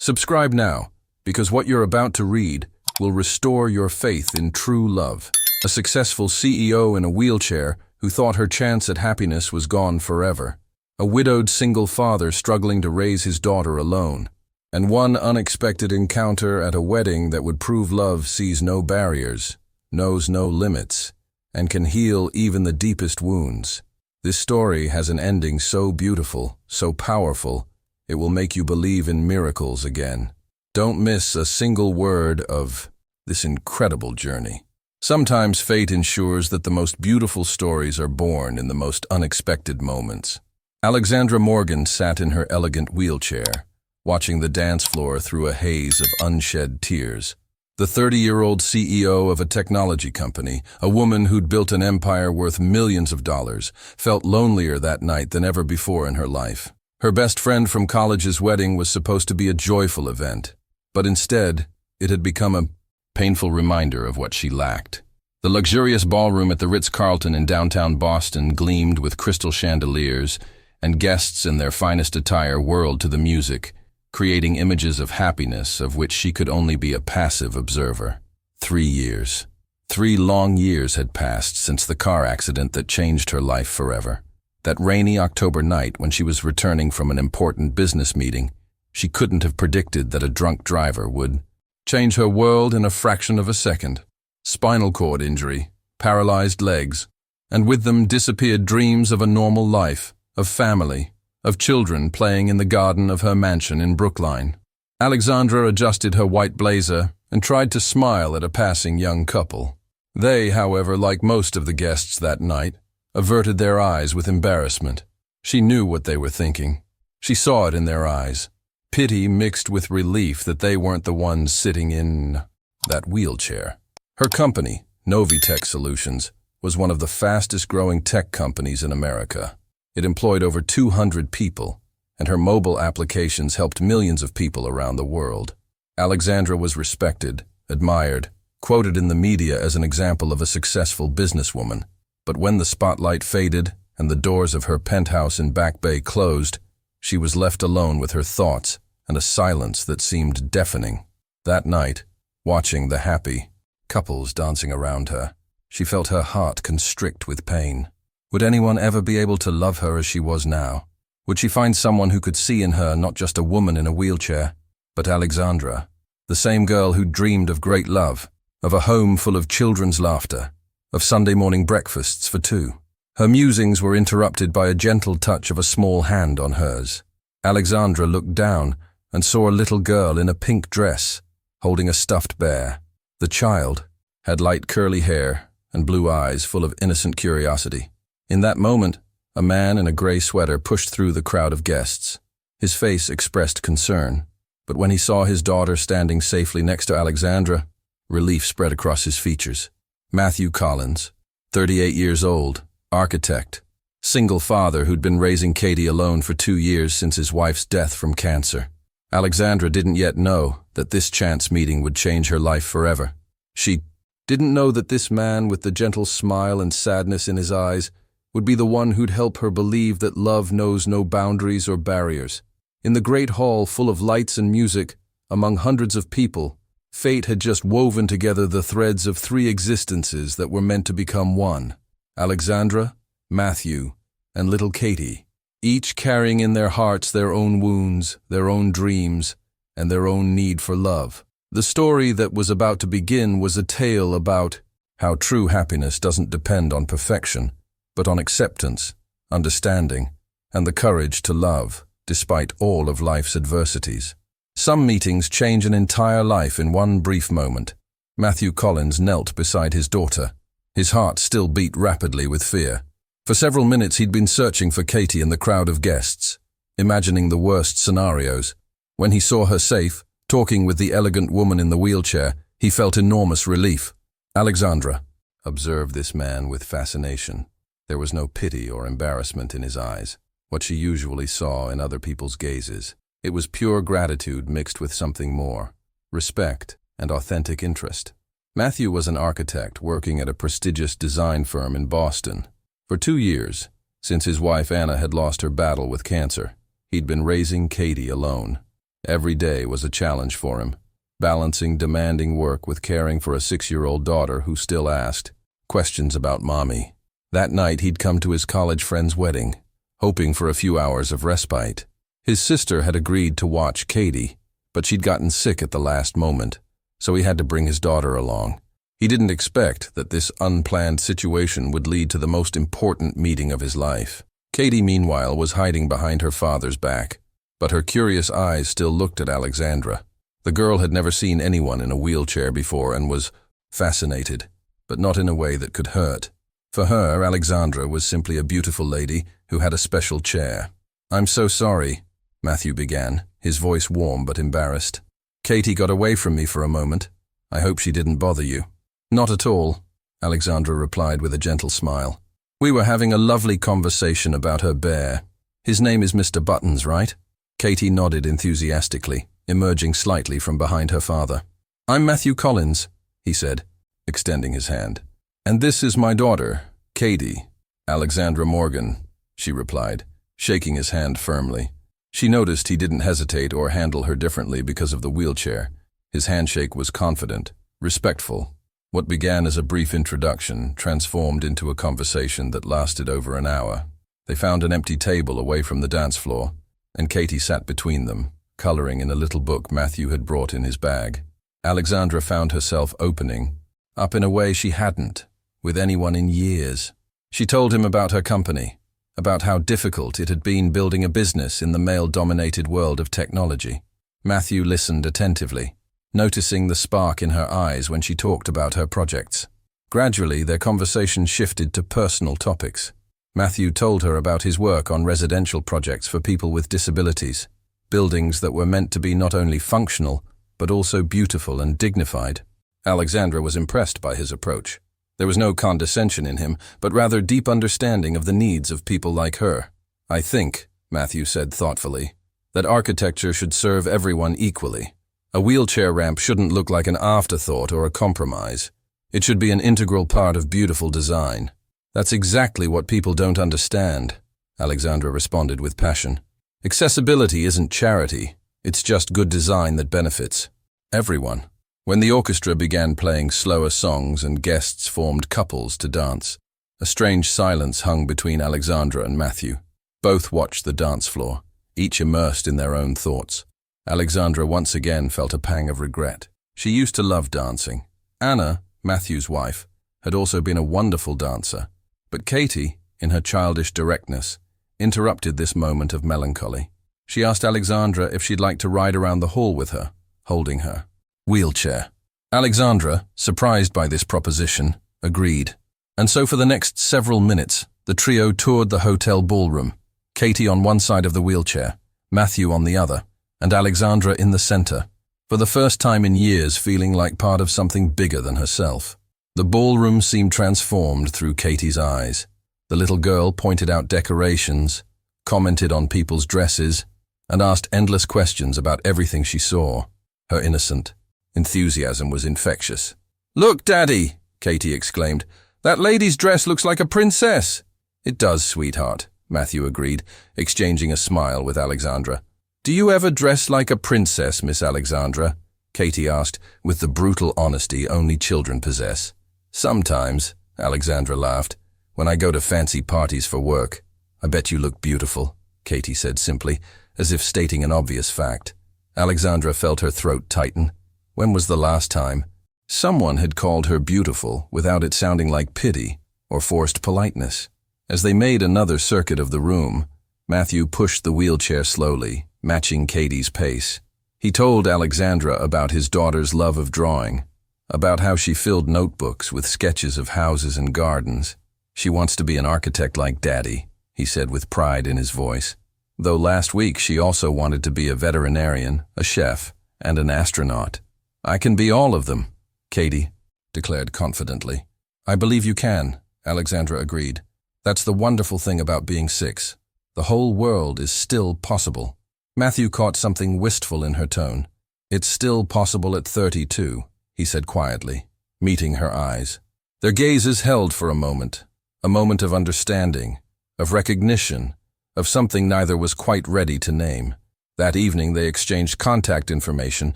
Subscribe now, because what you're about to read will restore your faith in true love. A successful CEO in a wheelchair who thought her chance at happiness was gone forever. A widowed single father struggling to raise his daughter alone. And one unexpected encounter at a wedding that would prove love sees no barriers, knows no limits, and can heal even the deepest wounds. This story has an ending so beautiful, so powerful, it will make you believe in miracles again. Don't miss a single word of this incredible journey. Sometimes fate ensures that the most beautiful stories are born in the most unexpected moments. Alexandra Morgan sat in her elegant wheelchair, watching the dance floor through a haze of unshed tears. The 30-year-old CEO of a technology company, a woman who'd built an empire worth millions of dollars, felt lonelier that night than ever before in her life. Her best friend from college's wedding was supposed to be a joyful event, but instead, it had become a painful reminder of what she lacked. The luxurious ballroom at the Ritz-Carlton in downtown Boston gleamed with crystal chandeliers, and guests in their finest attire whirled to the music, creating images of happiness of which she could only be a passive observer. 3 years. 3 long years had passed since the car accident that changed her life forever. That rainy October night when she was returning from an important business meeting, she couldn't have predicted that a drunk driver would change her world in a fraction of a second. Spinal cord injury, paralyzed legs, and with them disappeared dreams of a normal life, of family, of children playing in the garden of her mansion in Brookline. Alexandra adjusted her white blazer and tried to smile at a passing young couple. They, however, like most of the guests that night, averted their eyes with embarrassment. She knew what they were thinking. She saw it in their eyes. Pity mixed with relief that they weren't the ones sitting in that wheelchair. Her company, Novitech Solutions, was one of the fastest-growing tech companies in America. It employed over 200 people, and her mobile applications helped millions of people around the world. Alexandra was respected, admired, quoted in the media as an example of a successful businesswoman. But when the spotlight faded and the doors of her penthouse in Back Bay closed, she was left alone with her thoughts and a silence that seemed deafening. That night, watching the happy couples dancing around her, she felt her heart constrict with pain. Would anyone ever be able to love her as she was now? Would she find someone who could see in her not just a woman in a wheelchair, but Alexandra, the same girl who dreamed of great love, of a home full of children's laughter, of Sunday morning breakfasts for 2? Her musings were interrupted by a gentle touch of a small hand on hers. Alexandra looked down and saw a little girl in a pink dress, holding a stuffed bear. The child had light curly hair and blue eyes full of innocent curiosity. In that moment, a man in a gray sweater pushed through the crowd of guests. His face expressed concern, but when he saw his daughter standing safely next to Alexandra, relief spread across his features. Matthew Collins, 38 years old, architect, single father who'd been raising Katie alone for 2 years since his wife's death from cancer. Alexandra didn't yet know that this chance meeting would change her life forever. She didn't know that this man with the gentle smile and sadness in his eyes would be the one who'd help her believe that love knows no boundaries or barriers. In the great hall full of lights and music, among hundreds of people, fate had just woven together the threads of 3 existences that were meant to become one. Alexandra, Matthew, and little Katie, each carrying in their hearts their own wounds, their own dreams, and their own need for love. The story that was about to begin was a tale about how true happiness doesn't depend on perfection, but on acceptance, understanding, and the courage to love, despite all of life's adversities. Some meetings change an entire life in one brief moment. Matthew Collins knelt beside his daughter. His heart still beat rapidly with fear. For several minutes he'd been searching for Katie in the crowd of guests, imagining the worst scenarios. When he saw her safe, talking with the elegant woman in the wheelchair, he felt enormous relief. Alexandra observed this man with fascination. There was no pity or embarrassment in his eyes, what she usually saw in other people's gazes. It was pure gratitude mixed with something more, respect and authentic interest. Matthew was an architect working at a prestigious design firm in Boston. For 2 years, since his wife Anna had lost her battle with cancer, he'd been raising Katie alone. Every day was a challenge for him, balancing demanding work with caring for a 6-year-old daughter who still asked questions about mommy. That night he'd come to his college friend's wedding, hoping for a few hours of respite. His sister had agreed to watch Katie, but she'd gotten sick at the last moment, so he had to bring his daughter along. He didn't expect that this unplanned situation would lead to the most important meeting of his life. Katie, meanwhile, was hiding behind her father's back, but her curious eyes still looked at Alexandra. The girl had never seen anyone in a wheelchair before and was fascinated, but not in a way that could hurt. For her, Alexandra was simply a beautiful lady who had a special chair. "I'm so sorry," Matthew began, his voice warm but embarrassed. "Katie got away from me for a moment. I hope she didn't bother you." "Not at all," Alexandra replied with a gentle smile. "We were having a lovely conversation about her bear. His name is Mr. Buttons, right?" Katie nodded enthusiastically, emerging slightly from behind her father. "I'm Matthew Collins," he said, extending his hand. "And this is my daughter, Katie." "Alexandra Morgan," she replied, shaking his hand firmly. She noticed he didn't hesitate or handle her differently because of the wheelchair. His handshake was confident, respectful. What began as a brief introduction transformed into a conversation that lasted over an hour. They found an empty table away from the dance floor, and Katie sat between them, coloring in a little book Matthew had brought in his bag. Alexandra found herself opening up in a way she hadn't with anyone in years. She told him about her company, about how difficult it had been building a business in the male-dominated world of technology. Matthew listened attentively, noticing the spark in her eyes when she talked about her projects. Gradually, their conversation shifted to personal topics. Matthew told her about his work on residential projects for people with disabilities, buildings that were meant to be not only functional, but also beautiful and dignified. Alexandra was impressed by his approach. There was no condescension in him, but rather deep understanding of the needs of people like her. "I think," Matthew said thoughtfully, "that architecture should serve everyone equally. A wheelchair ramp shouldn't look like an afterthought or a compromise. It should be an integral part of beautiful design." "That's exactly what people don't understand," Alexandra responded with passion. "Accessibility isn't charity. It's just good design that benefits everyone." When the orchestra began playing slower songs and guests formed couples to dance, a strange silence hung between Alexandra and Matthew. Both watched the dance floor, each immersed in their own thoughts. Alexandra once again felt a pang of regret. She used to love dancing. Anna, Matthew's wife, had also been a wonderful dancer. But Katie, in her childish directness, interrupted this moment of melancholy. She asked Alexandra if she'd like to ride around the hall with her, holding her wheelchair. Alexandra, surprised by this proposition, agreed. And so for the next several minutes, the trio toured the hotel ballroom, Katie on one side of the wheelchair, Matthew on the other, and Alexandra in the center, for the first time in years feeling like part of something bigger than herself. The ballroom seemed transformed through Katie's eyes. The little girl pointed out decorations, commented on people's dresses, and asked endless questions about everything she saw. Her innocent enthusiasm was infectious. "Look, Daddy," Katie exclaimed. "That lady's dress looks like a princess." "It does, sweetheart," Matthew agreed, exchanging a smile with Alexandra. "Do you ever dress like a princess, Miss Alexandra?" Katie asked, with the brutal honesty only children possess. "Sometimes," Alexandra laughed, "when I go to fancy parties for work." "I bet you look beautiful," Katie said simply, as if stating an obvious fact. Alexandra felt her throat tighten. When was the last time someone had called her beautiful without it sounding like pity or forced politeness? As they made another circuit of the room, Matthew pushed the wheelchair slowly, matching Katie's pace. He told Alexandra about his daughter's love of drawing, about how she filled notebooks with sketches of houses and gardens. "She wants to be an architect like Daddy," he said with pride in his voice. Though last week she also wanted to be a veterinarian, a chef, and an astronaut. "I can be all of them," Katie declared confidently. "I believe you can," Alexandra agreed. "That's the wonderful thing about being 6. The whole world is still possible." Matthew caught something wistful in her tone. "It's still possible at 32, he said quietly, meeting her eyes. Their gazes held for a moment of understanding, of recognition, of something neither was quite ready to name. That evening they exchanged contact information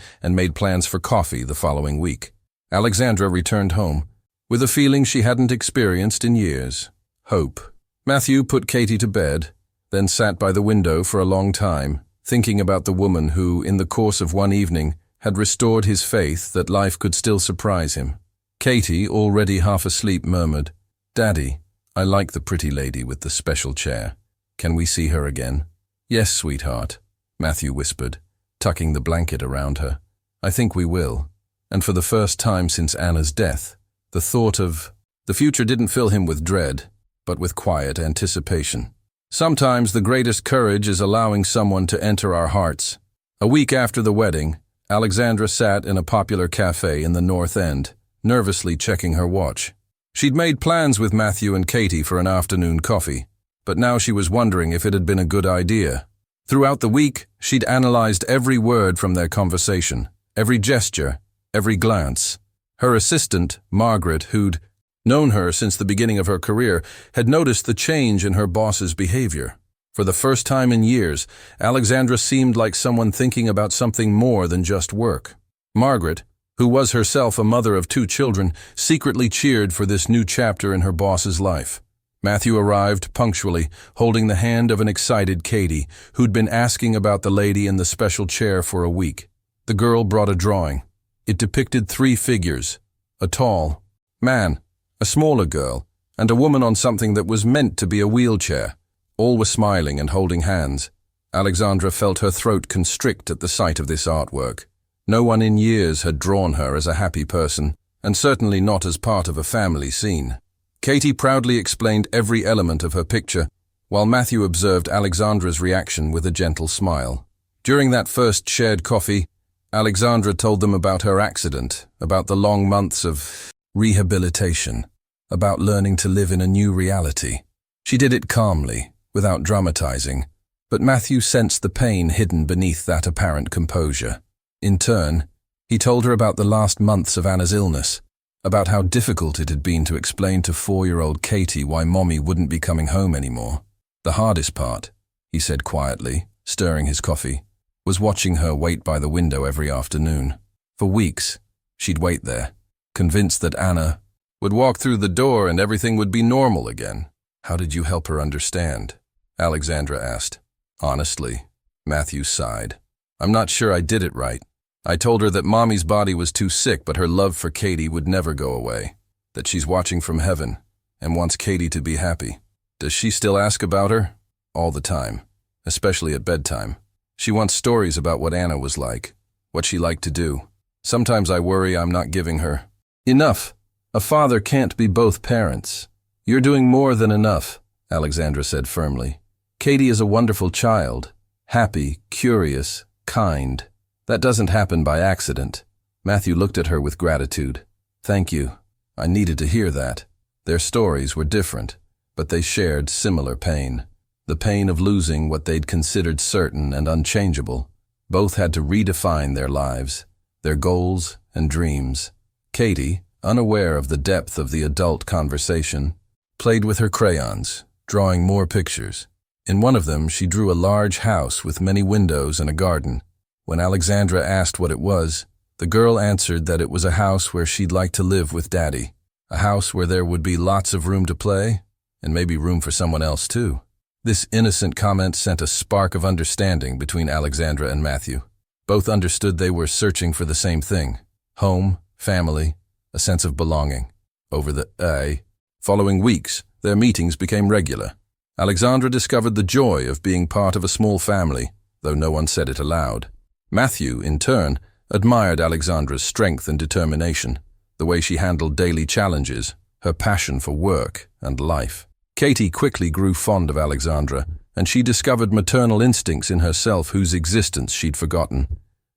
and made plans for coffee the following week. Alexandra returned home with a feeling she hadn't experienced in years: hope. Matthew put Katie to bed, then sat by the window for a long time, thinking about the woman who, in the course of one evening, had restored his faith that life could still surprise him. Katie, already half asleep, murmured, "Daddy, I like the pretty lady with the special chair. Can we see her again?" "Yes, sweetheart," Matthew whispered, tucking the blanket around her. "I think we will." And for the first time since Anna's death, the thought of the future didn't fill him with dread, but with quiet anticipation. Sometimes the greatest courage is allowing someone to enter our hearts. A week after the wedding, Alexandra sat in a popular cafe in the North End, nervously checking her watch. She'd made plans with Matthew and Katie for an afternoon coffee, but now she was wondering if it had been a good idea. Throughout the week, she'd analyzed every word from their conversation, every gesture, every glance. Her assistant, Margaret, who'd known her since the beginning of her career, had noticed the change in her boss's behavior. For the first time in years, Alexandra seemed like someone thinking about something more than just work. Margaret, who was herself a mother of 2 children, secretly cheered for this new chapter in her boss's life. Matthew arrived punctually, holding the hand of an excited Katie, who'd been asking about the lady in the special chair for a week. The girl brought a drawing. It depicted 3 figures: a tall man, a smaller girl, and a woman on something that was meant to be a wheelchair. All were smiling and holding hands. Alexandra felt her throat constrict at the sight of this artwork. No one in years had drawn her as a happy person, and certainly not as part of a family scene. Katie proudly explained every element of her picture, while Matthew observed Alexandra's reaction with a gentle smile. During that first shared coffee, Alexandra told them about her accident, about the long months of rehabilitation, about learning to live in a new reality. She did it calmly, without dramatizing, but Matthew sensed the pain hidden beneath that apparent composure. In turn, he told her about the last months of Anna's illness, about how difficult it had been to explain to 4-year-old Katie why Mommy wouldn't be coming home anymore. The hardest part, he said quietly, stirring his coffee, was watching her wait by the window every afternoon. For weeks, she'd wait there, convinced that Anna would walk through the door and everything would be normal again. "How did you help her understand?" Alexandra asked. "Honestly," Matthew sighed, "I'm not sure I did it right. I told her that Mommy's body was too sick, but her love for Katie would never go away, that she's watching from heaven and wants Katie to be happy. Does she still ask about her? All the time, especially at bedtime. She wants stories about what Anna was like, what she liked to do. Sometimes I worry I'm not giving her enough. A father can't be both parents." "You're doing more than enough," Alexandra said firmly. "Katie is a wonderful child, happy, curious, kind. That doesn't happen by accident." Matthew looked at her with gratitude. "Thank you. I needed to hear that." Their stories were different, but they shared similar pain. The pain of losing what they'd considered certain and unchangeable. Both had to redefine their lives, their goals and dreams. Katie, unaware of the depth of the adult conversation, played with her crayons, drawing more pictures. In one of them, she drew a large house with many windows and a garden. When Alexandra asked what it was, the girl answered that it was a house where she'd like to live with Daddy, a house where there would be lots of room to play, and maybe room for someone else too. This innocent comment sent a spark of understanding between Alexandra and Matthew. Both understood they were searching for the same thing: home, family, a sense of belonging. Following weeks, their meetings became regular. Alexandra discovered the joy of being part of a small family, though no one said it aloud. Matthew, in turn, admired Alexandra's strength and determination, the way she handled daily challenges, her passion for work and life. Katie quickly grew fond of Alexandra, and she discovered maternal instincts in herself whose existence she'd forgotten.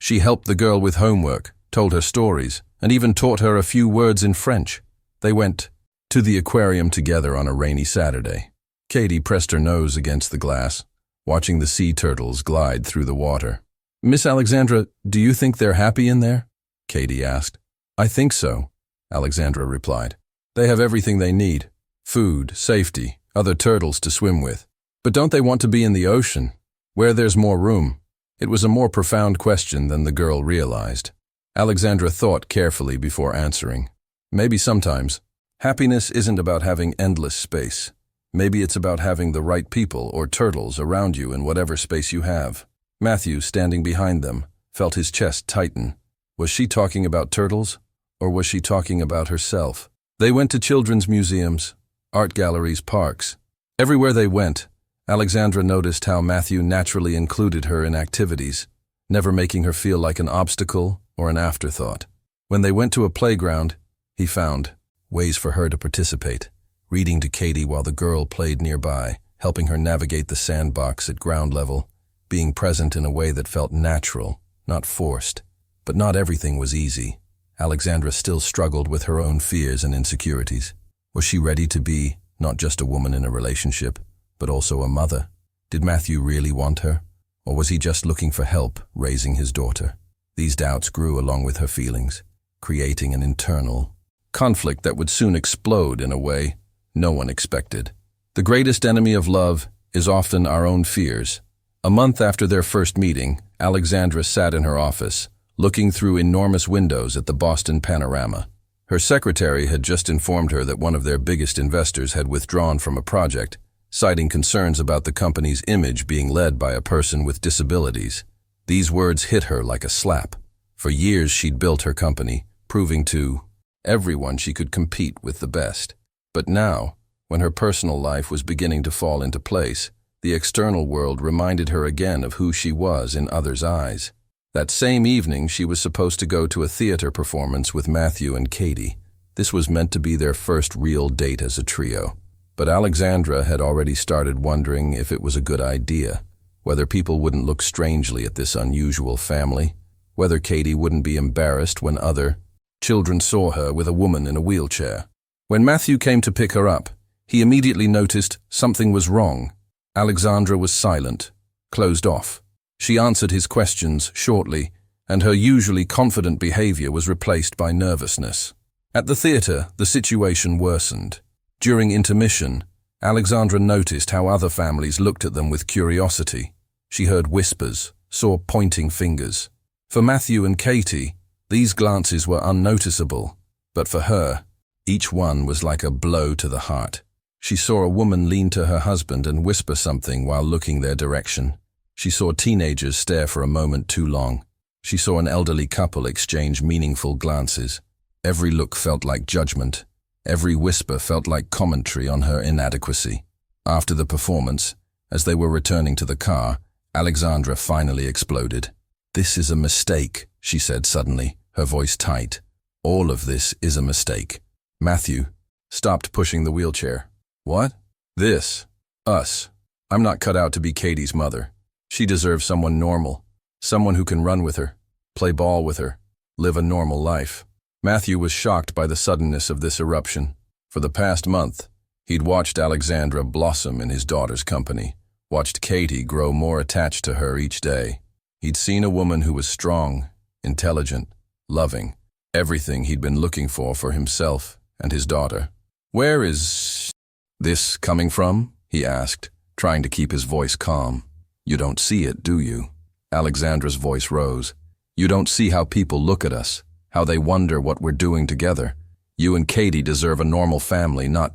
She helped the girl with homework, told her stories, and even taught her a few words in French. They went to the aquarium together on a rainy Saturday. Katie pressed her nose against the glass, watching the sea turtles glide through the water. "Miss Alexandra, do you think they're happy in there?" Katie asked. "I think so," Alexandra replied. "They have everything they need: food, safety, other turtles to swim with. But don't they want to be in the ocean, where there's more room?" It was a more profound question than the girl realized. Alexandra thought carefully before answering. Maybe sometimes, happiness isn't about having endless space. Maybe it's about having the right people or turtles around you in whatever space you have. Matthew, standing behind them, felt his chest tighten. Was she talking about turtles, or was she talking about herself? They went to children's museums, art galleries, parks. Everywhere they went, Alexandra noticed how Matthew naturally included her in activities, never making her feel like an obstacle or an afterthought. When they went to a playground, he found ways for her to participate, reading to Katie while the girl played nearby, helping her navigate the sandbox at ground level, being present in a way that felt natural, not forced. But not everything was easy. Alexandra still struggled with her own fears and insecurities. Was she ready to be not just a woman in a relationship, but also a mother? Did Matthew really want her? Or was he just looking for help raising his daughter? These doubts grew along with her feelings, creating an internal conflict that would soon explode in a way no one expected. The greatest enemy of love is often our own fears. A month after their first meeting, Alexandra sat in her office, looking through enormous windows at the Boston panorama. Her secretary had just informed her that one of their biggest investors had withdrawn from a project, citing concerns about the company's image being led by a person with disabilities. These words hit her like a slap. For years she'd built her company, proving to everyone she could compete with the best. But now, when her personal life was beginning to fall into place, the external world reminded her again of who she was in others' eyes. That same evening, she was supposed to go to a theater performance with Matthew and Katie. This was meant to be their first real date as a trio. But Alexandra had already started wondering if it was a good idea, whether people wouldn't look strangely at this unusual family, whether Katie wouldn't be embarrassed when other children saw her with a woman in a wheelchair. When Matthew came to pick her up, he immediately noticed something was wrong. Alexandra was silent, closed off. She answered his questions shortly, and her usually confident behavior was replaced by nervousness. At the theater, the situation worsened. During intermission, Alexandra noticed how other families looked at them with curiosity. She heard whispers, saw pointing fingers. For Matthew and Katie, these glances were unnoticeable, but for her, each one was like a blow to the heart. She saw a woman lean to her husband and whisper something while looking their direction. She saw teenagers stare for a moment too long. She saw an elderly couple exchange meaningful glances. Every look felt like judgment. Every whisper felt like commentary on her inadequacy. After the performance, as they were returning to the car, Alexandra finally exploded. "This is a mistake," she said suddenly, her voice tight. "All of this is a mistake." Matthew stopped pushing the wheelchair. "What? This? Us? I'm not cut out to be Katie's mother. She deserves someone normal, someone who can run with her, play ball with her, live a normal life." Matthew was shocked by the suddenness of this eruption. For the past month, he'd watched Alexandra blossom in his daughter's company, watched Katie grow more attached to her each day. He'd seen a woman who was strong, intelligent, loving, everything he'd been looking for himself and his daughter. "Where is this coming from?" he asked, trying to keep his voice calm. "You don't see it, do you?" Alexandra's voice rose. "You don't see how people look at us, how they wonder what we're doing together. You and Katie deserve a normal family, not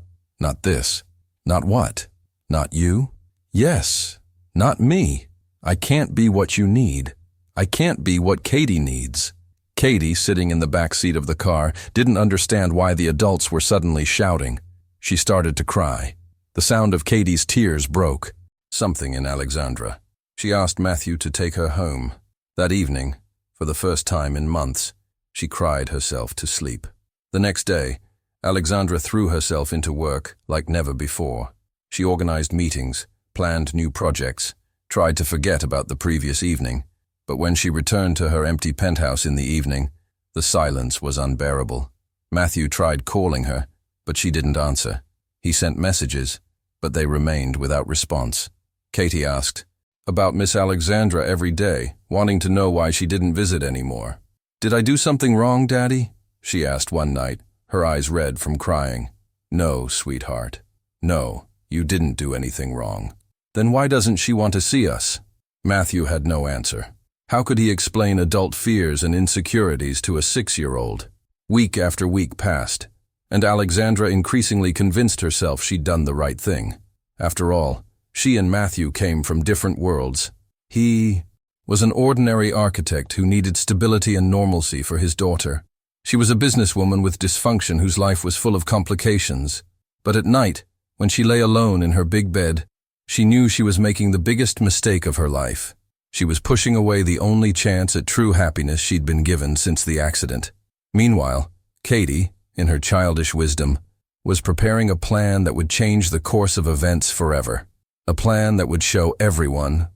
this." "Not what? Not you?" "Yes, not me. I can't be what you need. I can't be what Katie needs." Katie, sitting in the back seat of the car, didn't understand why the adults were suddenly shouting. She started to cry. The sound of Katie's tears broke something in Alexandra. She asked Matthew to take her home. That evening, for the first time in months, she cried herself to sleep. The next day, Alexandra threw herself into work like never before. She organized meetings, planned new projects, tried to forget about the previous evening. But when she returned to her empty penthouse in the evening, the silence was unbearable. Matthew tried calling her, but she didn't answer. He sent messages, but they remained without response. Katie asked about Miss Alexandra every day, wanting to know why she didn't visit anymore. "Did I do something wrong, Daddy?" she asked one night, her eyes red from crying. "No, sweetheart. No, you didn't do anything wrong." "Then why doesn't she want to see us?" Matthew had no answer. How could he explain adult fears and insecurities to a 6-year-old? Week after week passed, and Alexandra increasingly convinced herself she'd done the right thing. After all, she and Matthew came from different worlds. He was an ordinary architect who needed stability and normalcy for his daughter. She was a businesswoman with dysfunction whose life was full of complications. But at night, when she lay alone in her big bed, she knew she was making the biggest mistake of her life. She was pushing away the only chance at true happiness she'd been given since the accident. Meanwhile, Katie, in her childish wisdom, was preparing a plan that would change the course of events forever. A plan that would show everyone,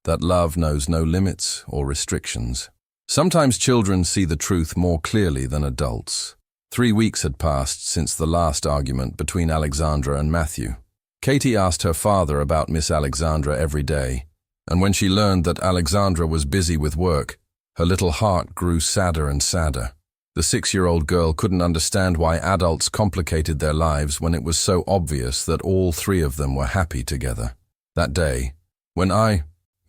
that love knows no limits or restrictions. Sometimes children see the truth more clearly than adults. 3 weeks had passed since the last argument between Alexandra and Matthew. Katie asked her father about Miss Alexandra every day, and when she learned that Alexandra was busy with work, her little heart grew sadder and sadder. The 6-year-old girl couldn't understand why adults complicated their lives when it was so obvious that all 3 of them were happy together. That day, when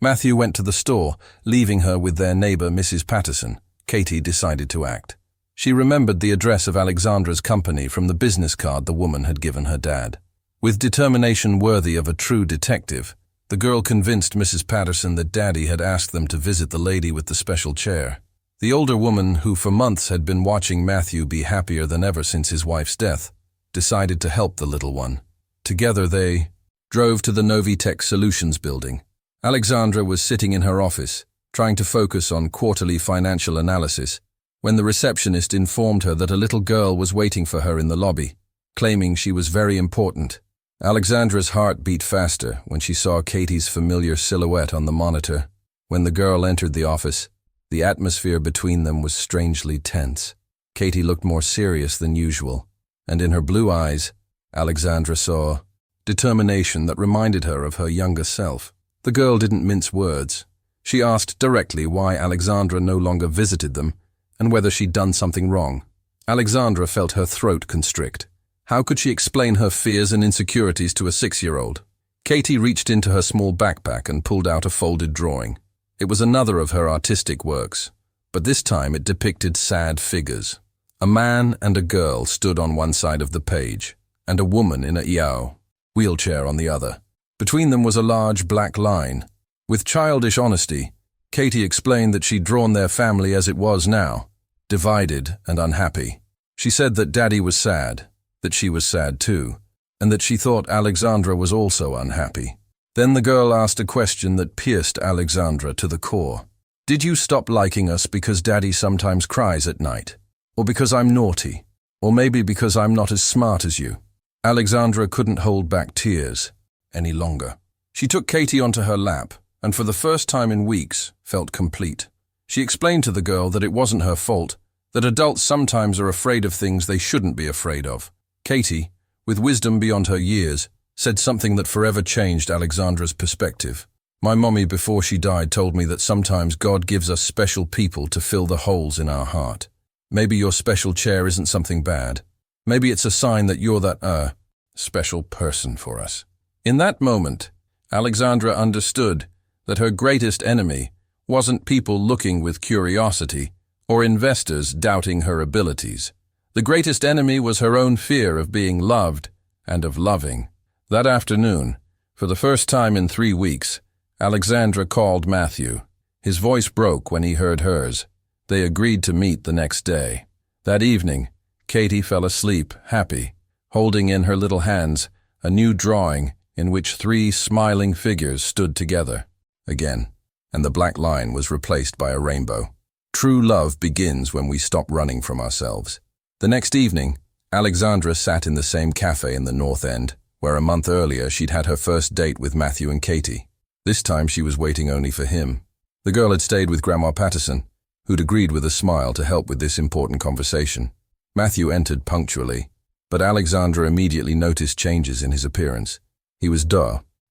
Matthew went to the store, leaving her with their neighbor Mrs. Patterson, Katie decided to act. She remembered the address of Alexandra's company from the business card the woman had given her dad. With determination worthy of a true detective, the girl convinced Mrs. Patterson that Daddy had asked them to visit the lady with the special chair. The older woman, who for months had been watching Matthew be happier than ever since his wife's death, decided to help the little one. Together they drove to the Novitech Solutions building. Alexandra was sitting in her office, trying to focus on quarterly financial analysis, when the receptionist informed her that a little girl was waiting for her in the lobby, claiming she was very important. Alexandra's heart beat faster when she saw Katie's familiar silhouette on the monitor. When the girl entered the office, the atmosphere between them was strangely tense. Katie looked more serious than usual, and in her blue eyes, Alexandra saw determination that reminded her of her younger self. The girl didn't mince words. She asked directly why Alexandra no longer visited them and whether she'd done something wrong. Alexandra felt her throat constrict. How could she explain her fears and insecurities to a 6-year-old? Katie reached into her small backpack and pulled out a folded drawing. It was another of her artistic works, but this time it depicted sad figures. A man and a girl stood on one side of the page, and a woman in a wheelchair on the other. Between them was a large black line. With childish honesty, Katie explained that she'd drawn their family as it was now, divided and unhappy. She said that Daddy was sad, that she was sad too, and that she thought Alexandra was also unhappy. Then the girl asked a question that pierced Alexandra to the core. Did you stop liking us because Daddy sometimes cries at night? Or because I'm naughty? Or maybe because I'm not as smart as you? Alexandra couldn't hold back tears any longer. She took Katie onto her lap, and for the first time in weeks, felt complete. She explained to the girl that it wasn't her fault, that adults sometimes are afraid of things they shouldn't be afraid of. Katie, with wisdom beyond her years, said something that forever changed Alexandra's perspective. My mommy, before she died, told me that sometimes God gives us special people to fill the holes in our heart. Maybe your special chair isn't something bad. Maybe it's a sign that you're that, special person for us. In that moment, Alexandra understood that her greatest enemy wasn't people looking with curiosity or investors doubting her abilities. The greatest enemy was her own fear of being loved and of loving. That afternoon, for the first time in 3 weeks, Alexandra called Matthew. His voice broke when he heard hers. They agreed to meet the next day. That evening, Katie fell asleep, happy, holding in her little hands a new drawing in which 3 smiling figures stood together. Again, and the black line was replaced by a rainbow. True love begins when we stop running from ourselves. The next evening, Alexandra sat in the same cafe in the North End, where a month earlier she'd had her first date with Matthew and Katie. This time she was waiting only for him. The girl had stayed with Grandma Patterson, who'd agreed with a smile to help with this important conversation. Matthew entered punctually, but Alexandra immediately noticed changes in his appearance. He was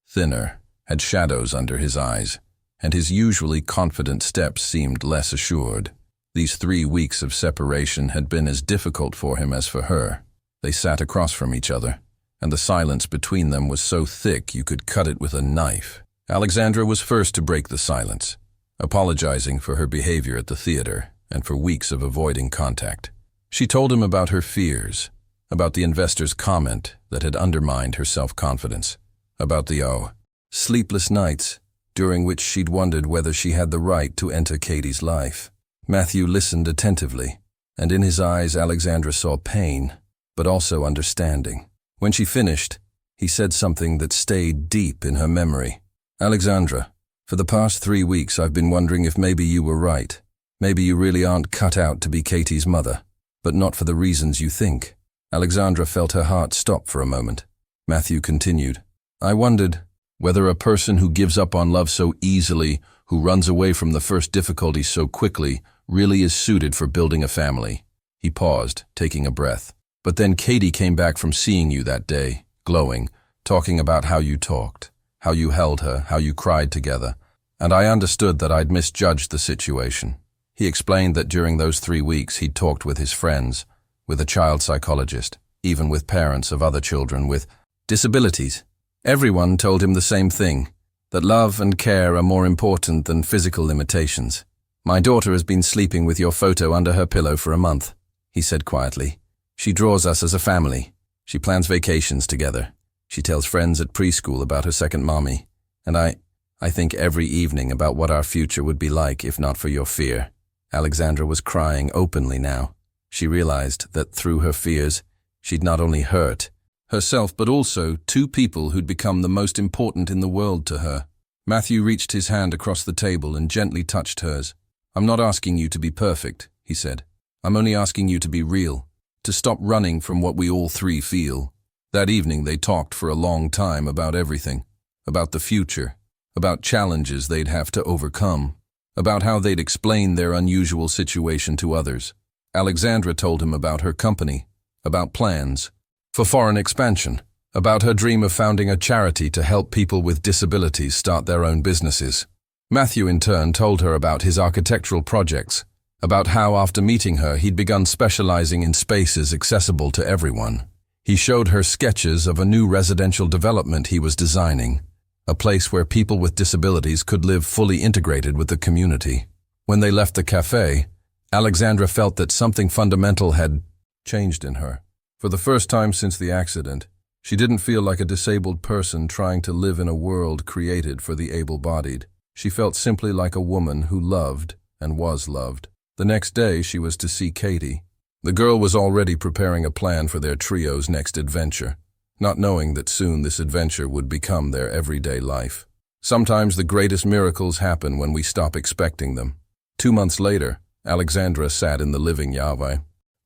thinner, had shadows under his eyes, and his usually confident steps seemed less assured. These 3 weeks of separation had been as difficult for him as for her. They sat across from each other, and the silence between them was so thick you could cut it with a knife. Alexandra was first to break the silence. apologizing for her behavior at the theater and for weeks of avoiding contact. She told him about her fears, about the investor's comment that had undermined her self-confidence, about the sleepless nights during which she'd wondered whether she had the right to enter Katie's life. Matthew listened attentively, and in his eyes Alexandra saw pain, but also understanding. When she finished, he said something that stayed deep in her memory. "Alexandra, for the past 3 weeks I've been wondering if maybe you were right. Maybe you really aren't cut out to be Katie's mother, but not for the reasons you think." Alexandra felt her heart stop for a moment. Matthew continued, "I wondered whether a person who gives up on love so easily, who runs away from the first difficulty so quickly, really is suited for building a family." He paused, taking a breath. "But then Katie came back from seeing you that day, glowing, talking about how you talked, how you held her, how you cried together, and I understood that I'd misjudged the situation." He explained that during those 3 weeks he'd talked with his friends, with a child psychologist, even with parents of other children with disabilities. Everyone told him the same thing, that love and care are more important than physical limitations. "My daughter has been sleeping with your photo under her pillow for a month," he said quietly. "She draws us as a family. She plans vacations together. She tells friends at preschool about her second mommy. And I think every evening about what our future would be like if not for your fear." Alexandra was crying openly now. She realized that through her fears, she'd not only hurt herself but also 2 people who'd become the most important in the world to her. Matthew reached his hand across the table and gently touched hers. "I'm not asking you to be perfect," he said. "I'm only asking you to be real, to stop running from what we all 3 feel." That evening they talked for a long time about everything, about the future, about challenges they'd have to overcome, about how they'd explain their unusual situation to others. Alexandra told him about her company, about plans for foreign expansion, about her dream of founding a charity to help people with disabilities start their own businesses. Matthew in turn told her about his architectural projects, about how after meeting her he'd begun specializing in spaces accessible to everyone. He showed her sketches of a new residential development he was designing, a place where people with disabilities could live fully integrated with the community. When they left the cafe, Alexandra felt that something fundamental had changed in her. For the first time since the accident, she didn't feel like a disabled person trying to live in a world created for the able-bodied. She felt simply like a woman who loved and was loved. The next day she was to see Katie. The girl was already preparing a plan for their trio's next adventure, not knowing that soon this adventure would become their everyday life. Sometimes the greatest miracles happen when we stop expecting them. 2 months later, Alexandra sat in the living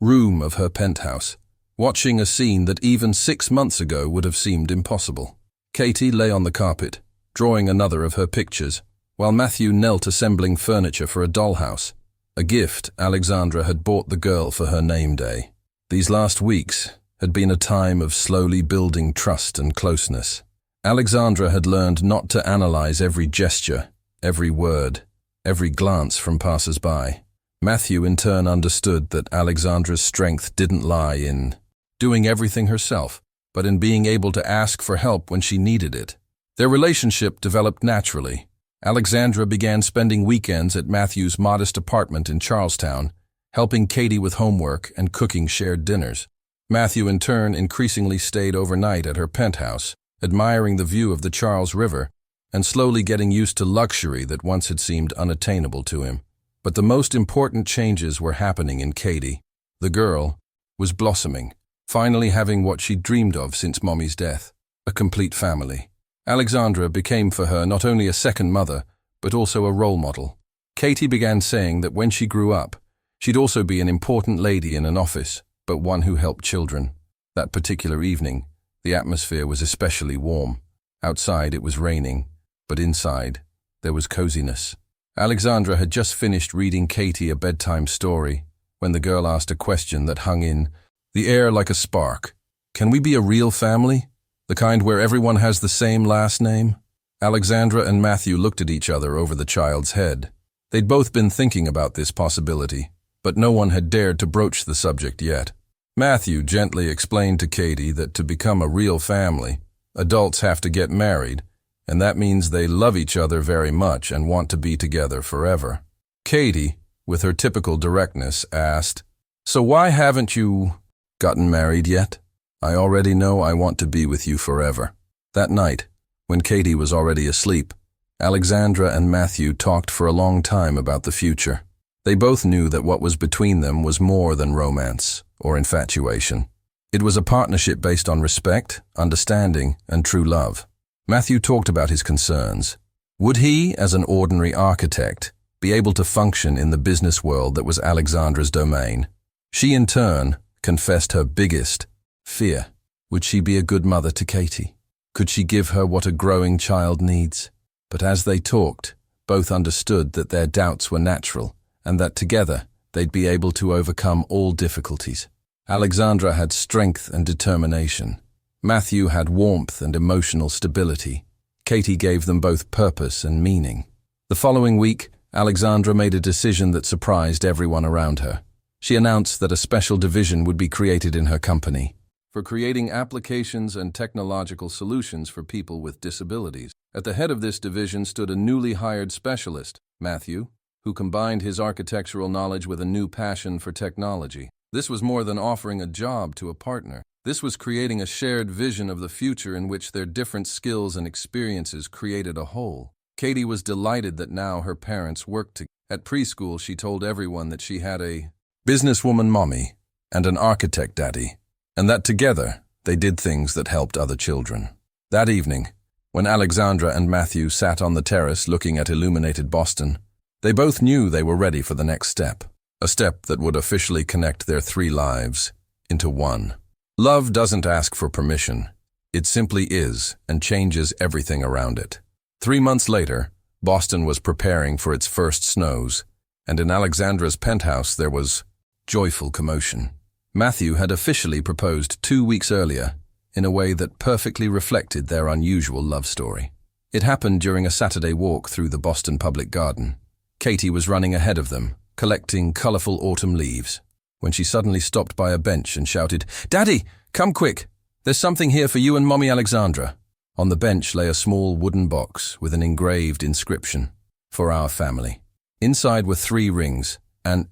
room of her penthouse, watching a scene that even 6 months ago would have seemed impossible. Katie lay on the carpet, drawing another of her pictures, while Matthew knelt assembling furniture for a dollhouse, a gift Alexandra had bought the girl for her name day. These last weeks had been a time of slowly building trust and closeness. Alexandra had learned not to analyze every gesture, every word, every glance from passers-by. Matthew in turn understood that Alexandra's strength didn't lie in doing everything herself, but in being able to ask for help when she needed it. Their relationship developed naturally. Alexandra began spending weekends at Matthew's modest apartment in Charlestown, helping Katie with homework and cooking shared dinners. Matthew in turn increasingly stayed overnight at her penthouse, admiring the view of the Charles River and slowly getting used to luxury that once had seemed unattainable to him. But the most important changes were happening in Katie. The girl was blossoming, finally having what she'd dreamed of since Mommy's death, a complete family. Alexandra became for her not only a second mother, but also a role model. Katie began saying that when she grew up, she'd also be an important lady in an office, but one who helped children. That particular evening, the atmosphere was especially warm. Outside it was raining, but inside there was coziness. Alexandra had just finished reading Katie a bedtime story when the girl asked a question that hung in the air like a spark. "Can we be a real family? The kind where everyone has the same last name?" Alexandra and Matthew looked at each other over the child's head. They'd both been thinking about this possibility, but no one had dared to broach the subject yet. Matthew gently explained to Katie that to become a real family, adults have to get married, and that means they love each other very much and want to be together forever. Katie, with her typical directness, asked, "So why haven't you gotten married yet? I already know I want to be with you forever." That night, when Katie was already asleep, Alexandra and Matthew talked for a long time about the future. They both knew that what was between them was more than romance or infatuation. It was a partnership based on respect, understanding, and true love. Matthew talked about his concerns. Would he, as an ordinary architect, be able to function in the business world that was Alexandra's domain? She, in turn, confessed her biggest fear. Would she be a good mother to Katie? Could she give her what a growing child needs? But as they talked, both understood that their doubts were natural and that together they'd be able to overcome all difficulties. Alexandra had strength and determination. Matthew had warmth and emotional stability. Katie gave them both purpose and meaning. The following week, Alexandra made a decision that surprised everyone around her. She announced that a special division would be created in her company for creating applications and technological solutions for people with disabilities. At the head of this division stood a newly hired specialist, Matthew, who combined his architectural knowledge with a new passion for technology. This was more than offering a job to a partner. This was creating a shared vision of the future in which their different skills and experiences created a whole. Katie was delighted that now her parents worked together. At preschool, she told everyone that she had a businesswoman mommy and an architect daddy, and that together they did things that helped other children. That evening, when Alexandra and Matthew sat on the terrace looking at illuminated Boston, they both knew they were ready for the next step, a step that would officially connect their three lives into one. Love doesn't ask for permission. It simply is and changes everything around it. 3 months later, Boston was preparing for its first snows, and in Alexandra's penthouse there was joyful commotion. Matthew had officially proposed 2 weeks earlier in a way that perfectly reflected their unusual love story. It happened during a Saturday walk through the Boston Public Garden. Katie was running ahead of them, collecting colorful autumn leaves, when she suddenly stopped by a bench and shouted, "Daddy, come quick! There's something here for you and Mommy Alexandra." On the bench lay a small wooden box with an engraved inscription, "For our family." Inside were 3 rings, an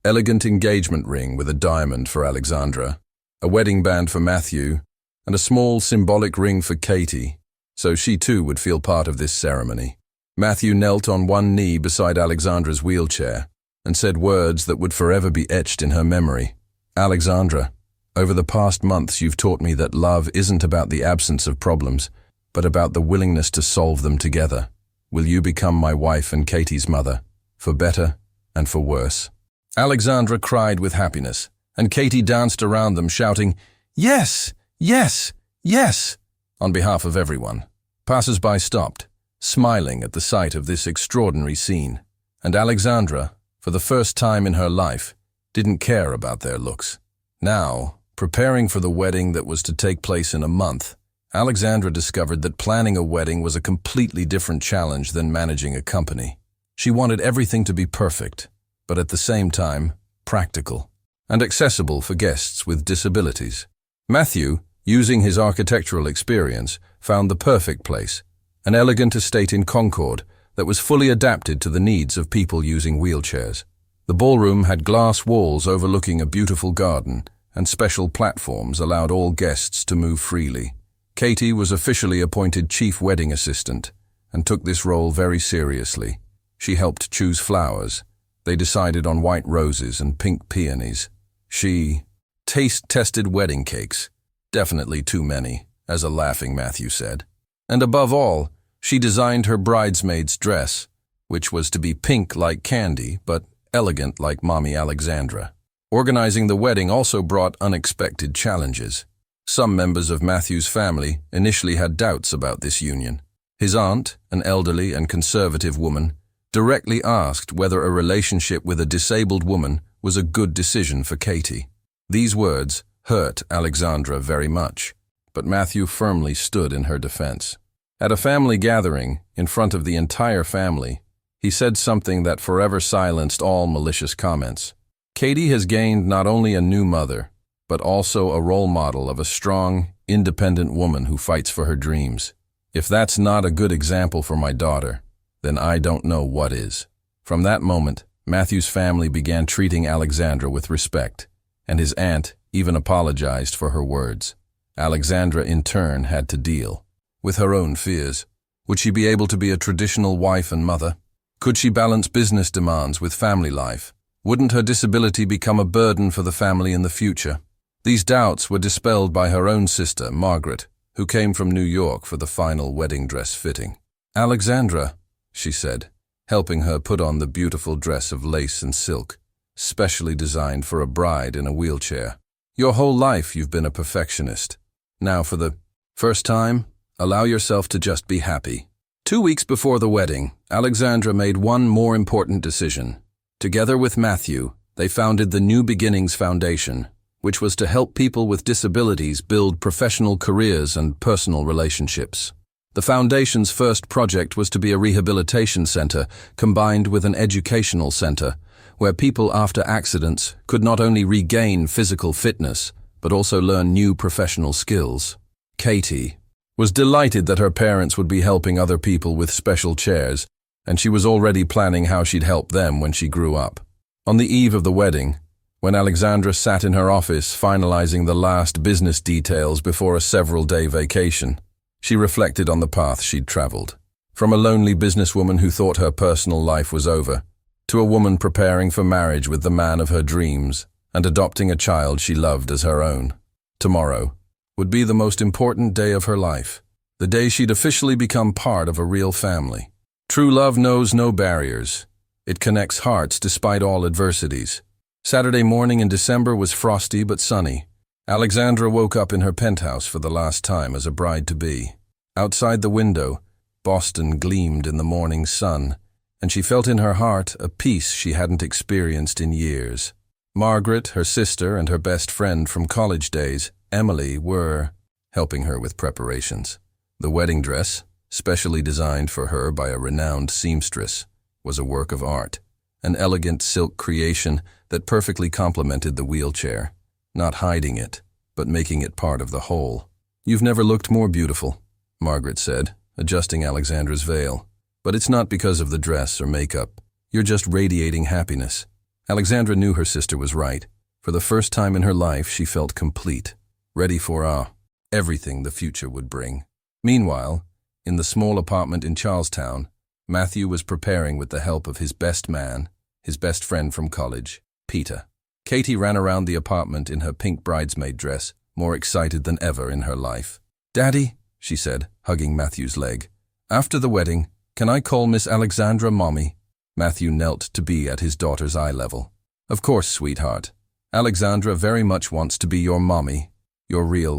elegant engagement ring with a diamond for Alexandra, a wedding band for Matthew, and a small symbolic ring for Katie, so she too would feel part of this ceremony. Matthew knelt on one knee beside Alexandra's wheelchair and said words that would forever be etched in her memory. "Alexandra, over the past months you've taught me that love isn't about the absence of problems, but about the willingness to solve them together. Will you become my wife and Katie's mother, for better and for worse?" Alexandra cried with happiness, and Katie danced around them shouting, "Yes, yes, yes," on behalf of everyone. Passers-by stopped, smiling at the sight of this extraordinary scene, and Alexandra, for the first time in her life, didn't care about their looks. Now, preparing for the wedding that was to take place in a month, Alexandra discovered that planning a wedding was a completely different challenge than managing a company. She wanted everything to be perfect, but at the same time, practical and accessible for guests with disabilities. Matthew, using his architectural experience, found the perfect place, an elegant estate in Concord that was fully adapted to the needs of people using wheelchairs. The ballroom had glass walls overlooking a beautiful garden, and special platforms allowed all guests to move freely. Katie was officially appointed chief wedding assistant and took this role very seriously. She helped choose flowers. They decided on white roses and pink peonies. She taste-tested wedding cakes, definitely too many, as a laughing Matthew said. And above all, she designed her bridesmaid's dress, which was to be pink like candy, but elegant like Mommy Alexandra. Organizing the wedding also brought unexpected challenges. Some members of Matthew's family initially had doubts about this union. His aunt, an elderly and conservative woman, directly asked whether a relationship with a disabled woman was a good decision for Katie. These words hurt Alexandra very much, but Matthew firmly stood in her defense. At a family gathering, in front of the entire family, he said something that forever silenced all malicious comments. "Katie has gained not only a new mother, but also a role model of a strong, independent woman who fights for her dreams. If that's not a good example for my daughter, then I don't know what is. From that moment, Matthew's family began treating Alexandra with respect, and his aunt even apologized for her words. Alexandra, in turn, had to deal with her own fears. Would she be able to be a traditional wife and mother? Could she balance business demands with family life? Wouldn't her disability become a burden for the family in the future? These doubts were dispelled by her own sister, Margaret, who came from New York for the final wedding dress fitting. "Alexandra," she said, helping her put on the beautiful dress of lace and silk, specially designed for a bride in a wheelchair. "Your whole life you've been a perfectionist. Now for the first time, allow yourself to just be happy." 2 weeks before the wedding, Alexandra made one more important decision. Together with Matthew, they founded the New Beginnings Foundation, which was to help people with disabilities build professional careers and personal relationships. The foundation's first project was to be a rehabilitation center combined with an educational center, where people after accidents could not only regain physical fitness, but also learn new professional skills. Katie was delighted that her parents would be helping other people with special chairs, and she was already planning how she'd help them when she grew up. On the eve of the wedding, when Alexandra sat in her office finalizing the last business details before a several-day vacation, she reflected on the path she'd traveled. From a lonely businesswoman who thought her personal life was over, to a woman preparing for marriage with the man of her dreams and adopting a child she loved as her own. Tomorrow would be the most important day of her life, the day she'd officially become part of a real family. True love knows no barriers. It connects hearts despite all adversities. Saturday morning in December was frosty but sunny. Alexandra woke up in her penthouse for the last time as a bride-to-be. Outside the window, Boston gleamed in the morning sun, and she felt in her heart a peace she hadn't experienced in years. Margaret, her sister, and her best friend from college days, Emily, were helping her with preparations. The wedding dress, specially designed for her by a renowned seamstress, was a work of art, an elegant silk creation that perfectly complemented the wheelchair, not hiding it, but making it part of the whole. "You've never looked more beautiful," Margaret said, adjusting Alexandra's veil. "But it's not because of the dress or makeup. You're just radiating happiness." Alexandra knew her sister was right. For the first time in her life, she felt complete, ready for everything the future would bring. Meanwhile, in the small apartment in Charlestown, Matthew was preparing with the help of his best man, his best friend from college, Peter. Katie ran around the apartment in her pink bridesmaid dress, more excited than ever in her life. "Daddy," she said, hugging Matthew's leg, "after the wedding, can I call Miss Alexandra Mommy?" Matthew knelt to be at his daughter's eye level. "Of course, sweetheart. Alexandra very much wants to be your mommy, your real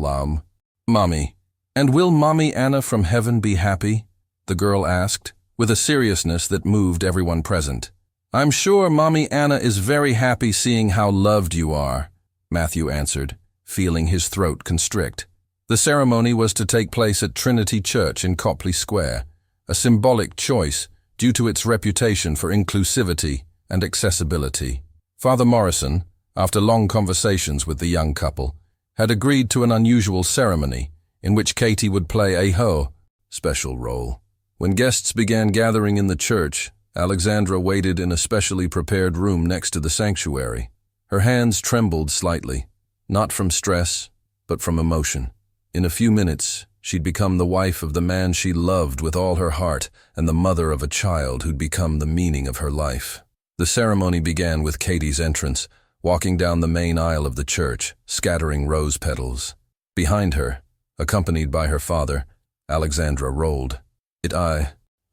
mommy. And will Mommy Anna from heaven be happy?" the girl asked, with a seriousness that moved everyone present. "I'm sure Mommy Anna is very happy seeing how loved you are," Matthew answered, feeling his throat constrict. The ceremony was to take place at Trinity Church in Copley Square, a symbolic choice due to its reputation for inclusivity and accessibility. Father Morrison, after long conversations with the young couple, had agreed to an unusual ceremony in which Katie would play a special role. When guests began gathering in the church, Alexandra waited in a specially prepared room next to the sanctuary. Her hands trembled slightly, not from stress, but from emotion. In a few minutes, she'd become the wife of the man she loved with all her heart and the mother of a child who'd become the meaning of her life. The ceremony began with Katie's entrance, walking down the main aisle of the church, scattering rose petals. Behind her, accompanied by her father, Alexandra rolled. It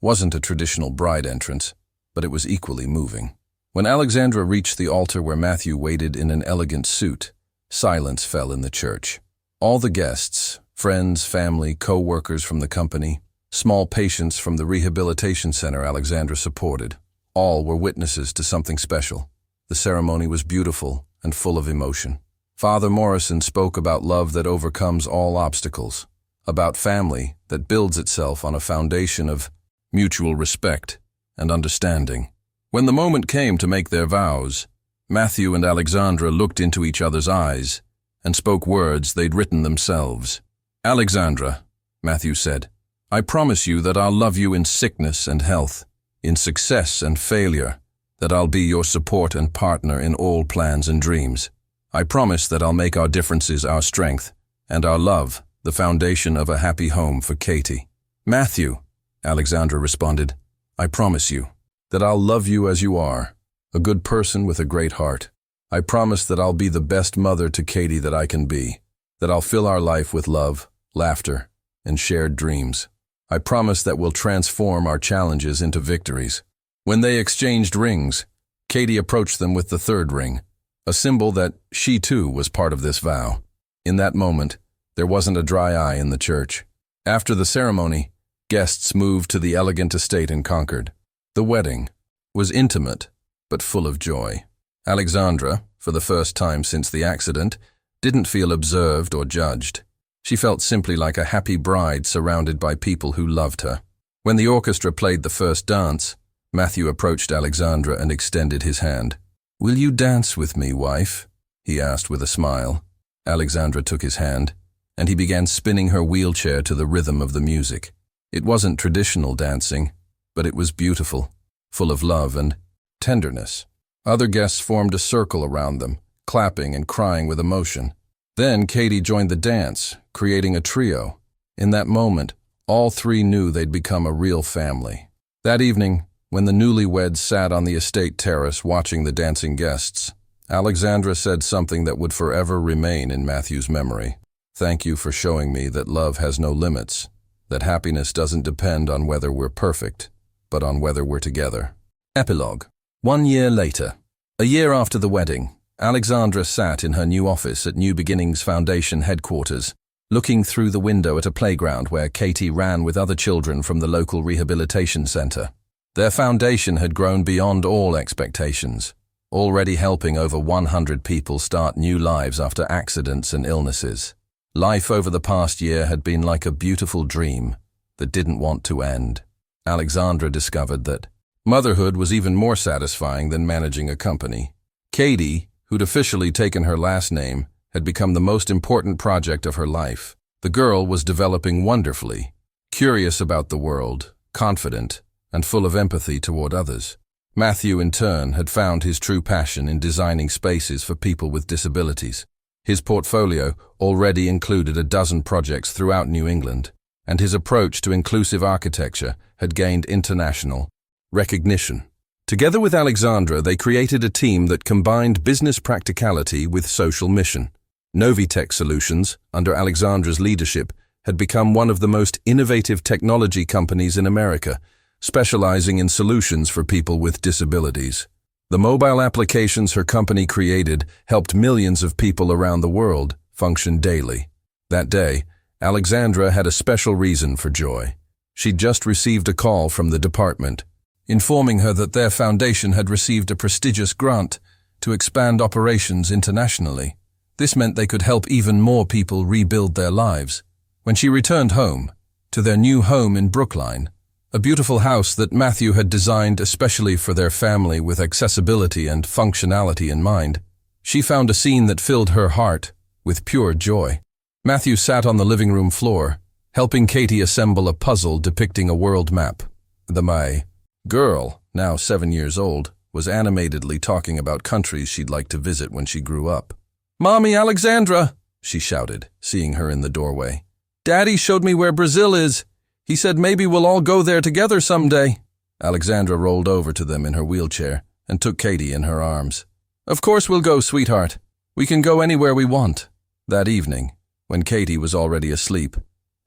wasn't a traditional bride entrance, but it was equally moving. When Alexandra reached the altar where Matthew waited in an elegant suit, silence fell in the church. All the guests, friends, family, co-workers from the company, small patients from the rehabilitation center Alexandra supported, all were witnesses to something special. The ceremony was beautiful and full of emotion. Father Morrison spoke about love that overcomes all obstacles, about family that builds itself on a foundation of mutual respect and understanding. When the moment came to make their vows, Matthew and Alexandra looked into each other's eyes and spoke words they'd written themselves. "Alexandra," Matthew said, I promise you that I'll love you in sickness and health, in success and failure, that I'll be your support and partner in all plans and dreams. I promise that I'll make our differences our strength, and our love the foundation of a happy home for Katie. Matthew, Alexandra responded, I promise you that I'll love you as you are, a good person with a great heart. I promise that I'll be the best mother to Katie that I can be, that I'll fill our life with love, laughter, and shared dreams. I promise that we'll transform our challenges into victories. When they exchanged rings, Katie approached them with the third ring, a symbol that she too was part of this vow. In that moment, there wasn't a dry eye in the church. After the ceremony, guests moved to the elegant estate in Concord. The wedding was intimate, but full of joy. Alexandra, for the first time since the accident, didn't feel observed or judged. She felt simply like a happy bride surrounded by people who loved her. When the orchestra played the first dance, Matthew approached Alexandra and extended his hand. Will you dance with me, wife? He asked with a smile. Alexandra took his hand, and he began spinning her wheelchair to the rhythm of the music. It wasn't traditional dancing, but it was beautiful, full of love and tenderness. Other guests formed a circle around them, clapping and crying with emotion. Then Katie joined the dance, creating a trio. In that moment, all three knew they'd become a real family. That evening, when the newlyweds sat on the estate terrace watching the dancing guests, Alexandra said something that would forever remain in Matthew's memory. Thank you for showing me that love has no limits, that happiness doesn't depend on whether we're perfect, but on whether we're together. Epilogue. 1 year later. A year after the wedding, Alexandra sat in her new office at New Beginnings Foundation headquarters, looking through the window at a playground where Katie ran with other children from the local rehabilitation center. Their foundation had grown beyond all expectations, already helping over 100 people start new lives after accidents and illnesses. Life over the past year had been like a beautiful dream that didn't want to end. Alexandra discovered that motherhood was even more satisfying than managing a company. Katie, who'd officially taken her last name, had become the most important project of her life. The girl was developing wonderfully, curious about the world, confident, and full of empathy toward others. Matthew, in turn, had found his true passion in designing spaces for people with disabilities. His portfolio already included a dozen projects throughout New England, and his approach to inclusive architecture had gained international recognition. Together with Alexandra, they created a team that combined business practicality with social mission. Novitech Solutions, under Alexandra's leadership, had become one of the most innovative technology companies in America, specializing in solutions for people with disabilities. The mobile applications her company created helped millions of people around the world function daily. That day, Alexandra had a special reason for joy. She'd just received a call from the department, informing her that their foundation had received a prestigious grant to expand operations internationally. This meant they could help even more people rebuild their lives. When she returned home, to their new home in Brookline, a beautiful house that Matthew had designed especially for their family with accessibility and functionality in mind, she found a scene that filled her heart with pure joy. Matthew sat on the living room floor, helping Katie assemble a puzzle depicting a world map. The girl, now 7 years old, was animatedly talking about countries she'd like to visit when she grew up. "Mommy, Alexandra!" she shouted, seeing her in the doorway. "Daddy showed me where Brazil is. He said maybe we'll all go there together someday." Alexandra rolled over to them in her wheelchair and took Katie in her arms. "Of course we'll go, sweetheart. We can go anywhere we want." That evening, when Katie was already asleep,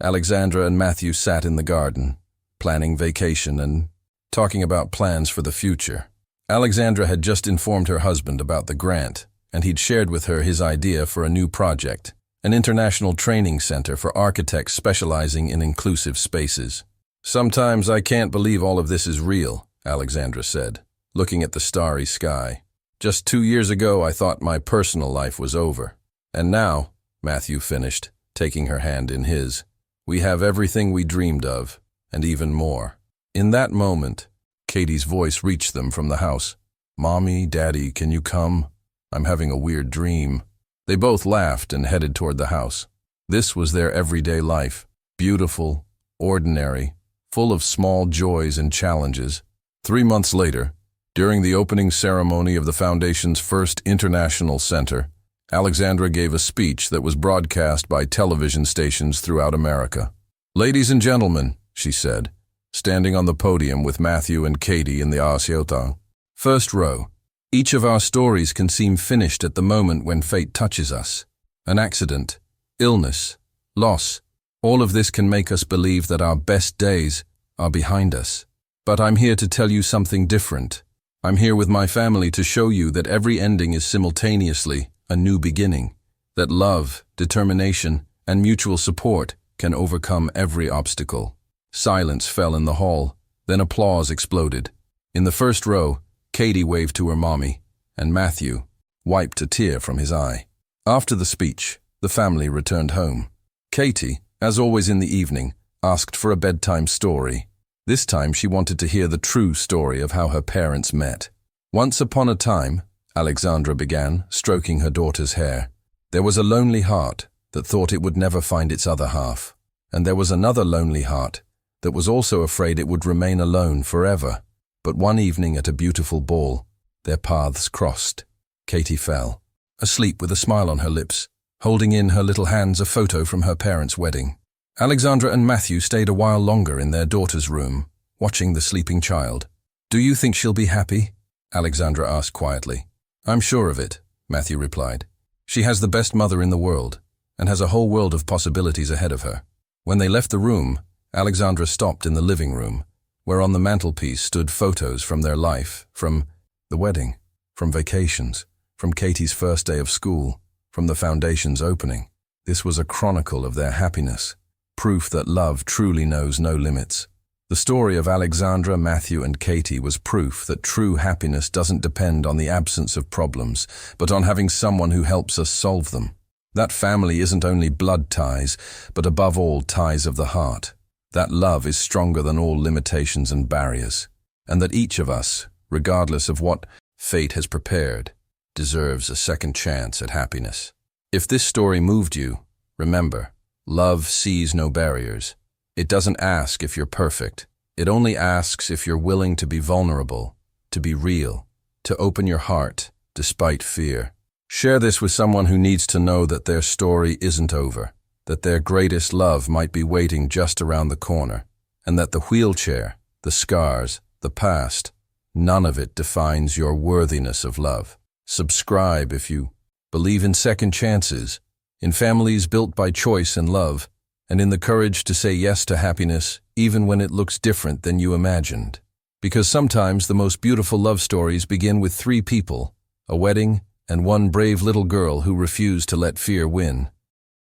Alexandra and Matthew sat in the garden, planning vacation and talking about plans for the future. Alexandra had just informed her husband about the grant, and he'd shared with her his idea for a new project, an international training center for architects specializing in inclusive spaces. "Sometimes I can't believe all of this is real," Alexandra said, looking at the starry sky. "Just 2 years ago I thought my personal life was over. And now," Matthew finished, taking her hand in his, "we have everything we dreamed of, and even more." In that moment, Katie's voice reached them from the house. "Mommy, Daddy, can you come? I'm having a weird dream." They both laughed and headed toward the house. This was their everyday life, beautiful, ordinary, full of small joys and challenges. 3 months later, during the opening ceremony of the Foundation's first international center, Alexandra gave a speech that was broadcast by television stations throughout America. "Ladies and gentlemen," she said, standing on the podium with Matthew and Katie in the asiento. "First row. Each of our stories can seem finished at the moment when fate touches us. An accident, illness, loss, all of this can make us believe that our best days are behind us. But I'm here to tell you something different. I'm here with my family to show you that every ending is simultaneously a new beginning, that love, determination, and mutual support can overcome every obstacle." Silence fell in the hall, then applause exploded. In the first row, Katie waved to her mommy, and Matthew wiped a tear from his eye. After the speech, the family returned home. Katie, as always in the evening, asked for a bedtime story. This time she wanted to hear the true story of how her parents met. "Once upon a time," Alexandra began, stroking her daughter's hair, "there was a lonely heart that thought it would never find its other half. And there was another lonely heart that was also afraid it would remain alone forever. But one evening at a beautiful ball, their paths crossed. Katie fell, asleep with a smile on her lips, holding in her little hands a photo from her parents' wedding. Alexandra and Matthew stayed a while longer in their daughter's room, watching the sleeping child. "Do you think she'll be happy?" Alexandra asked quietly. "I'm sure of it," Matthew replied. "She has the best mother in the world, and has a whole world of possibilities ahead of her." When they left the room, Alexandra stopped in the living room, where on the mantelpiece stood photos from their life, from the wedding, from vacations, from Katie's first day of school, from the Foundation's opening. This was a chronicle of their happiness, proof that love truly knows no limits. The story of Alexandra, Matthew, and Katie was proof that true happiness doesn't depend on the absence of problems, but on having someone who helps us solve them. That family isn't only blood ties, but above all ties of the heart. That love is stronger than all limitations and barriers, and that each of us, regardless of what fate has prepared, deserves a second chance at happiness. If this story moved you, remember, love sees no barriers. It doesn't ask if you're perfect. It only asks if you're willing to be vulnerable, to be real, to open your heart despite fear. Share this with someone who needs to know that their story isn't over, that their greatest love might be waiting just around the corner, and that the wheelchair, the scars, the past, none of it defines your worthiness of love. Subscribe if you believe in second chances, in families built by choice and love, and in the courage to say yes to happiness even when it looks different than you imagined. Because sometimes the most beautiful love stories begin with 3 people, a wedding, and one brave little girl who refused to let fear win.